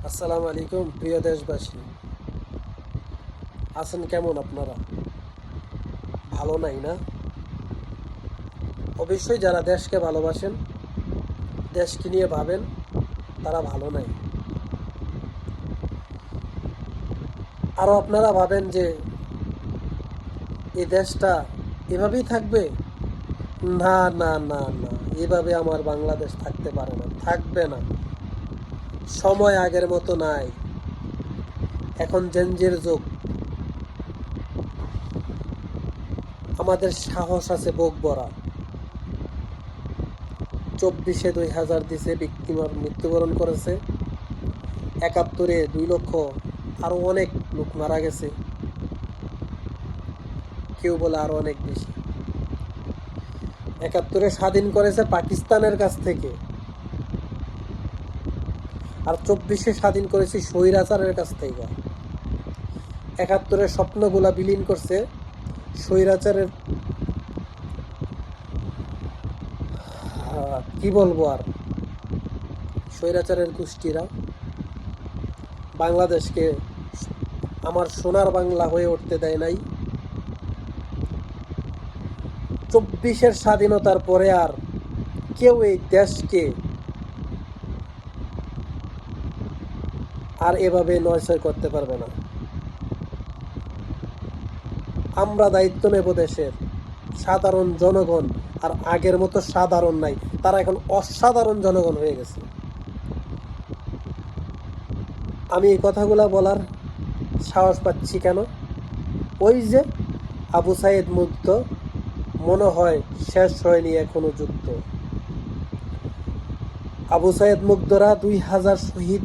আসসালামু আলাইকুম প্রিয় দেশবাসী, আছেন কেমন আপনারা? ভালো নাই না? অবশ্যই যারা দেশকে ভালোবাসেন, দেশকে নিয়ে ভাবেন, তারা ভালো নাই। আরও আপনারা ভাবেন যে এই দেশটা এভাবেই থাকবে। না না না না, এভাবে আমার বাংলাদেশ থাকতে পারে না, থাকবে না। সময় আগের মতো নাই, এখন জেনজির যুগ। আমাদের সাহস আছে বুক ভরা। 24-এ 2000 দিছে, মৃত্যুবরণ করেছে। 71-এ 2 লক্ষ, আরও অনেক লোক মারা গেছে, কেউ বলে আরও অনেক বেশি। 71-এ স্বাধীন করেছে পাকিস্তানের কাছ থেকে, আর 24-এ স্বাধীন করেছি স্বৈরাচারের কাছ থেকে। 71-এর স্বপ্নগুলা বিলীন করছে স্বৈরাচারের, কি বলবো আর, স্বৈরাচারের গোষ্ঠীরা বাংলাদেশকে আমার সোনার বাংলা হয়ে উঠতে দেয় নাই। 24-এর স্বাধীনতার পরে আর কেউ এই দেশকে আর এভাবে নয়ছয় করতে পারবে না। আমরা দায়িত্ব নেব দেশের। সাধারণ জনগণ আর আগের মতো সাধারণ নাই, তারা এখন অসাধারণ জনগণ হয়ে গেছে। আমি এই কথাগুলা বলার সাহস পাচ্ছি কেন? ওই যে আবু সাইদ মুগ্ধ, মনে হয় শেষ হয়নি এখনো যুদ্ধ। আবু সাইদ মুগ্ধরা 2000 শহীদ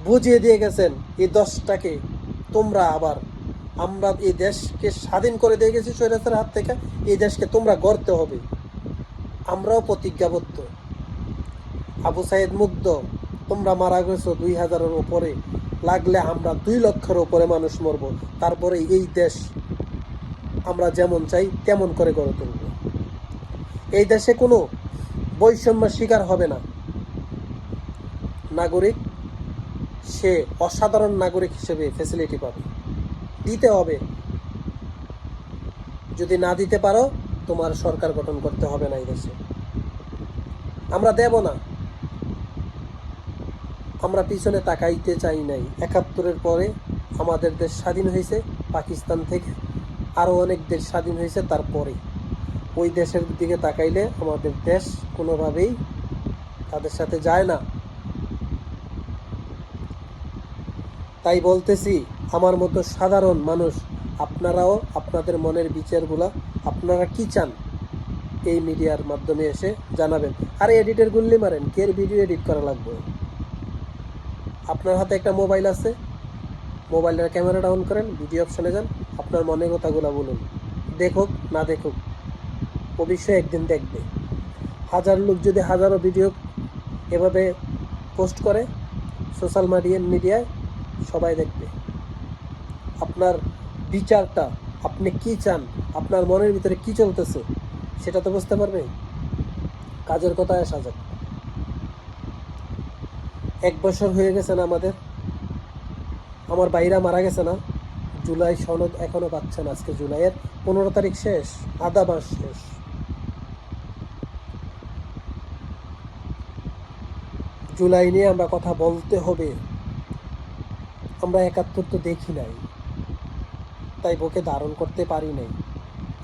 বুঝিয়ে দিয়ে গেছেন এই দশটাকে, তোমরা আবার, আমরা এই দেশকে স্বাধীন করে দিয়ে গেছি স্বৈরাচারের হাত থেকে, এই দেশকে তোমরা গড়তে হবে। আমরাও প্রতিজ্ঞাবদ্ধ। আবু সাইদ মুগ্ধ, তোমরা মারা গেছো 2000-এর উপরে, লাগলে আমরা 2 লক্ষের উপরে মানুষ মরবো, তারপরে এই দেশ আমরা যেমন চাই তেমন করে গড়ে তুলব। এই দেশে কোনো বৈষম্যের শিকার হবে না। নাগরিক সে অসাধারণ নাগরিক হিসেবে ফ্যাসিলিটি পাবে, দিতে হবে। যদি না দিতে পারো, তোমার সরকার গঠন করতে হবে না এই দেশে। আমরা দেব না। আমরা পিছনে তাকাইতে চাই নাই। 71-এর পরে আমাদের দেশ স্বাধীন হয়েছে পাকিস্তান থেকে, আরও অনেক দেশ স্বাধীন হয়েছে তারপরে। ওই দেশের দিকে তাকাইলে আমাদের দেশ কোনোভাবেই তাদের সাথে যায় না। তাই বলতেছি, আমার মতো সাধারণ মানুষ আপনারাও আপনাদের মনের বিচারগুলা, আপনারা কি চান, এই মিডিয়ার মাধ্যমে এসে জানাবেন। আর এডিটের গুল্লি মারেন, কে ভিডিও এডিট করা লাগবে? আপনার হাতে একটা মোবাইল আছে, মোবাইলের ক্যামেরাটা অন করেন, ভিডিও অপশানে যান, আপনার মনের কথাগুলো বলুন। দেখুক না দেখুক, অবশ্যই একদিন দেখবে। 1000 লোক যদি হাজারো ভিডিও এভাবে পোস্ট করে সোশ্যাল মিডিয়ায়, সবাই দেখবে। আপনার বিচারটা, আপনি কি চান, আপনার মনের ভিতরে কি চলতেছে, সেটা তো বুঝতে পারবে। কাজের কথায় আসা যাক। 1 বছর হয়ে গেছে না আমাদের, আমার ভাইরা মারা গেছে না, জুলাই সনদ এখনো পাচ্ছেন। আজকে জুলাইয়ের 15 তারিখ শেষ, আধা মাস শেষ। জুলাই নিয়ে আমরা কথা বলতে হবে। আমরা 71 তো দেখি নাই, তাই বুকে ধারণ করতে পারি নাই।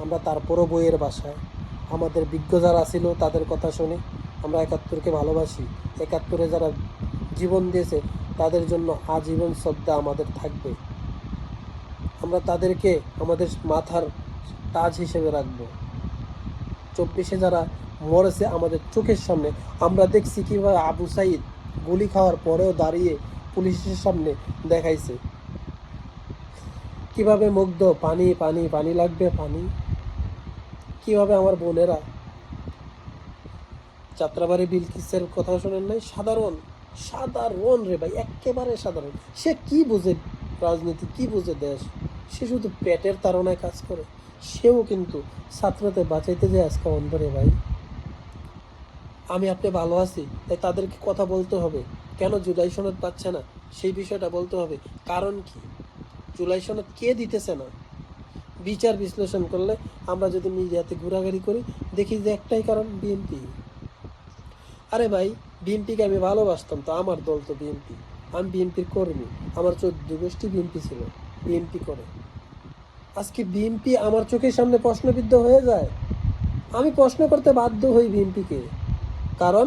আমরা তারপরও বইয়ের বাসায় আমাদের বিজ্ঞ যারা ছিল তাদের কথা শুনে আমরা 71-কে ভালোবাসি। 71-এ যারা জীবন দিয়েছে তাদের জন্য আজীবন শ্রদ্ধা আমাদের থাকবে। আমরা তাদেরকে আমাদের মাথার তাজ হিসেবে রাখবো। 24-এ যারা মরেছে আমাদের চোখের সামনে, আমরা দেখছি কীভাবে আবু সাইদ গুলি খাওয়ার পরেও দাঁড়িয়ে পুলিশের সামনে দেখাইছে, কিভাবে মুগ্ধ, পানি পানি পানি লাগবে পানি। কিভাবে আমার বোনেরা যাত্রাবাড়ি বিলকিসের কথা শোনেন নাই? সাধারণ, সাধারণ রে ভাই, একেবারে সাধারণ। সে কি বুঝে রাজনীতি, কি বুঝে দেশ? সে শুধু পেটের তাড়নায় কাজ করে। সেও কিন্তু ছাত্রতে বাঁচাইতে যায় আজকে অন্ধরে ভাই। আমি আপনি ভালো আছি, তাই তাদেরকে কথা বলতে হবে। কেন জুলাই সনদ পাচ্ছে না সেই বিষয়টা বলতে হবে। কারণ কি, জুলাই সনদ কে দিতেছে না? বিচার বিশ্লেষণ করলে আমরা যদি মিডিয়াতে ঘোরাঘুরি করি দেখি যে একটাই কারণ, বিএনপি। আরে ভাই, বিএনপিকে আমি ভালোবাসতাম তো, আমার দল তো বিএনপি, আমি বিএনপির কর্মী, আমার 14 গোষ্ঠী বিএনপি ছিল, বিএনপি করে। আজকে বিএনপি আমার চোখের সামনে প্রশ্নবিদ্ধ হয়ে যায়, আমি প্রশ্ন করতে বাধ্য হই বিএনপিকে। কারণ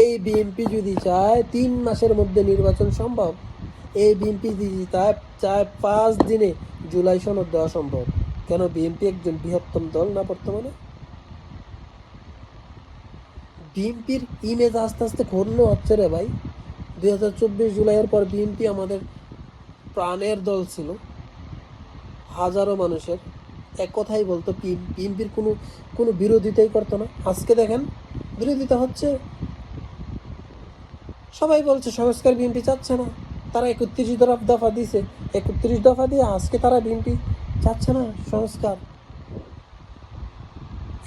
এই বিএনপি যদি চায় 3 মাসের মধ্যে নির্বাচন সম্ভব, এই বিএনপি যদি চায় 5 দিনে জুলাই সনদ দেওয়া সম্ভব। কেন? বিএনপি একজন বৃহত্তম দল না বর্তমানে? বিএনপির ইমেজ আস্তে আস্তে ক্ষুণ্ণ হচ্ছে রে ভাই। 2024 জুলাইয়ের পর বিএনপি আমাদের প্রাণের দল ছিল, হাজারো মানুষের এক কথাই বলতো, বিএনপির কোনো কোনো বিরোধিতাই করতো না। আজকে দেখেন বিরোধিতা হচ্ছে, সবাই বলছে সংস্কার বিএনপি চাচ্ছে না, তারা 31 দফা দিয়েছে, 31 দফা দিয়ে আজকে তারা বিএনপি চাচ্ছে না সংস্কার।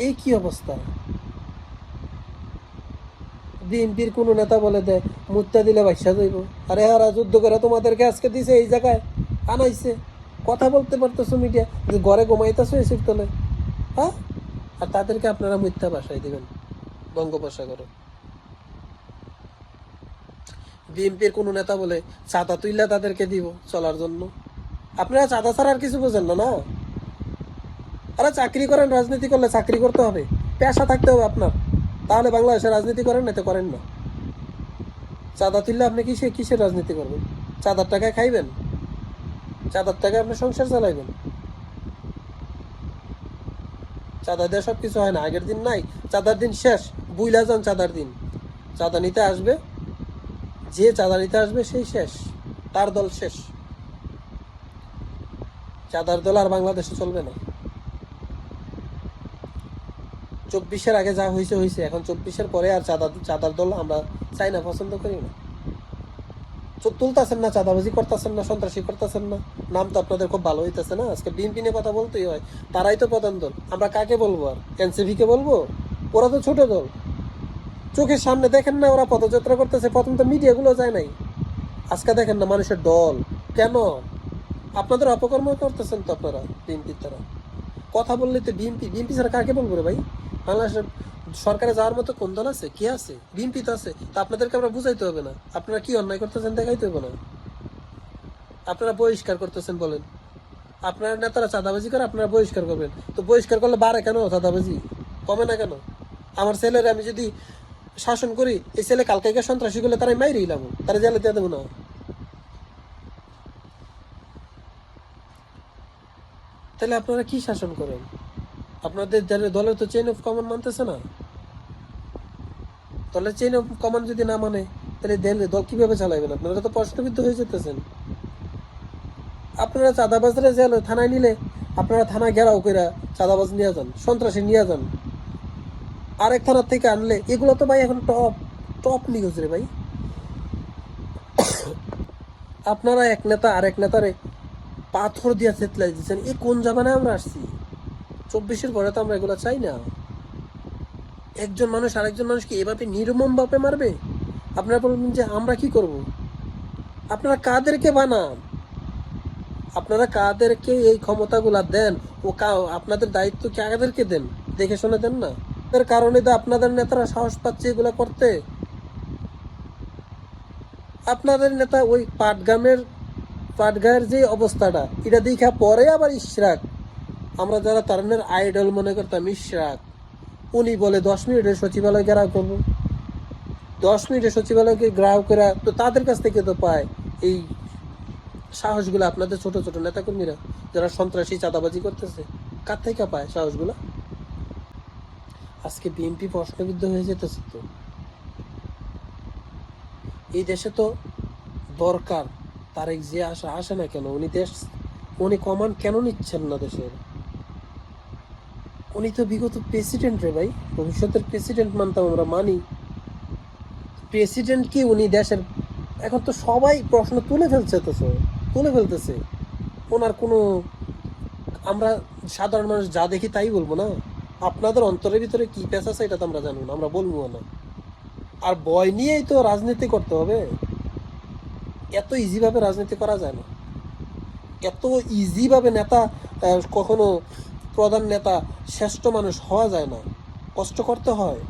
এই কি অবস্থা? বিএনপির কোনো নেতা বলে দেয় মুত্তা দিলে বাইসা যাইব। আরে হারা যুদ্ধ করে তোমাদেরকে আজকে দিছে, এই জায়গায় আনাইছে, কথা বলতে পারতেছো মিডিয়া, যে ঘরে ঘুমাইতেছো এসির তলে, হ্যাঁ? আর তাদেরকে আপনারা মিথ্যা ভাষায় দিবেন বঙ্গোপসাগরে। বিএনপির কোনো নেতা বলে চাঁদা তুইলা তাদেরকে দিব চলার জন্য। আপনারা চাঁদা ছাড়া আর কিছু বোঝেন না, না? আরে চাকরি করেন, রাজনীতি করলে চাকরি করতে হবে, পেশা থাকতে হবে আপনার, তাহলে বাংলাদেশে রাজনীতি করেন, না তো করেন না। চাঁদা তুললে আপনি কিসের রাজনীতি করবেন? চাঁদার টাকায় খাইবেন? চাঁদার টাকায় আপনি সংসার চালাইবেন? চাঁদা দিয়ে সব কিছু হয় না, আগের দিন নাই, চাঁদার দিন শেষ, বুইলা যান চাঁদার দিন। চাঁদা নিতে আসবে, যে চাঁদা নিতে আসবে সেই শেষ, তার দল শেষ। চাঁদার দল আর বাংলাদেশে চলবে না। 24-এর আগে যা হয়েছে হয়েছে, এখন 24-এর পরে আর চাঁদার দল আমরা চাই না, পছন্দ করি না। তুলতেছেন না, চাঁদাবাজি করতেছেন না, সন্ত্রাসী করতেছেন না, নাম তো আপনাদের খুব ভালো হইতেছে না। আজকে বিএনপি নিয়ে কথা বলতেই হয়, তারাই তো প্রধান দল, আমরা কাকে বলবো আর? এনসিপি কে বলবো? ওরা তো ছোট দল, চোখের সামনে দেখেন না ওরা পদযাত্রা করতেছে, প্রথম তো মিডিয়াগুলো যায় নাই, আজকে দেখেন না মানুষের দল। কেন? আপনাদের অপকর্ম করতেছেন তো আপনারা বিএনপির তারা। কথা বললে তো বিএনপি, বিএনপি ছাড়া কাকে বলবো রে ভাই? বাংলাদেশের সরকারে যাওয়ার মতো কোন দল আছে? কে আছে? বিএনপি তো আছে, তা আপনাদেরকে আমরা বুঝাইতে হবে না? আপনারা কি অন্যায় করতেছেন দেখাইতে হবে না? আপনারা বহিষ্কার করতেছেন বলেন, আপনার নেতারা চাঁদাবাজি করে, আপনারা বহিষ্কার করবেন, তো বহিষ্কার করলে বাড়ে কেন চাঁদাবাজি? কমে না কেন? আমার ছেলের আমি যদি শাসন করি, এই ছেলে কালকে সন্ত্রাসী করলে তারাই মাইরে ইলাম, তারা জেলে দিয়ে দেবো না? তাহলে আপনারা কি শাসন করেন? আপনাদের দলের তো চেইন অফ কমান্ড মানতেছে না। দলের চেইন অফ কমান্ড যদি না মানে, তাহলে দল কিভাবে চালাইবেন? আপনারা তো প্রশ্নবিদ্ধ হয়ে যেতেছেন। আপনারা চাঁদাবাজরা জেল থানায় নিলে, আপনারা থানায় ঘেরাও করে চাঁদাবাজ নিয়ে যান, সন্ত্রাসী নিয়ে যান, আরেক থানার থেকে আনলে, এগুলো তো ভাই এখন টপ টপ নিউজ রে ভাই। আপনারা এক নেতা আরেক নেতারে পাথর দিয়া চেতলাই দিচ্ছেন, এই কোন জামানায় আমরা আসছি? 24-এর পরে তো আমরা এগুলো চাই না। একজন মানুষ আরেকজন মানুষকে এভাবে নির্মম ভাবে মারবে? আপনারা বলবেন যে আমরা কি করব? আপনারা কাদেরকে বানান? আপনারা কাদেরকে এই ক্ষমতাগুলা দেন? আপনাদের দায়িত্ব কি কাদেরকে দেন? দেখে শুনে দেন না? এর কারণে তো আপনাদের নেতারা সাহস পাচ্ছে এগুলা করতে। আপনাদের নেতা ওই পাটগাঁয়ের যে অবস্থাটা, এটা দেখা পরে আবার ইশরাক, আমরা যারা তারুণের আইডল মনে করতাম, ইশরাক, উনি বলে 10 মিনিটে সচিবালয় ঘেরাও করবো, 10 মিনিটে সচিবালয়কে ঘেরাও করা, তো তাদের কাছ থেকে তো পায় এই সাহসগুলো। আপনাদের ছোট ছোট নেতাকর্মীরা যারা সন্ত্রাসী চাঁদাবাজি করতেছে, কার থেকে পায় সাহসগুলো? আজকে বিএনপি প্রশ্নবিদ্ধ হয়ে যেতেছে তো। এই দেশে তো দরকার তারেক জিয়া আসে না কেন? উনি কমান্ড কেন নিচ্ছেন না দেশের? উনি তো বিগত প্রেসিডেন্ট রে ভাই, ভবিষ্যতের প্রেসিডেন্ট মানতাম আমরা, মানি প্রেসিডেন্ট কি উনি দেশের? এখন তো সবাই প্রশ্ন তুলে ফেলতেছে। ওনার কোনো, আমরা সাধারণ মানুষ যা দেখি তাই বলবো না? আপনাদের অন্তরের ভিতরে কি পেঁচ আছে এটা তো আমরা জানি না, আমরা বলবো না। আর ভয় নিয়েই তো রাজনীতি করতে হবে। এত ইজিভাবে রাজনীতি করা যায় না, এত ইজিভাবে নেতা কখনো প্রধান নেতা শ্রেষ্ঠ মানুষ হওয়া যায় না, কষ্ট করতে হয়।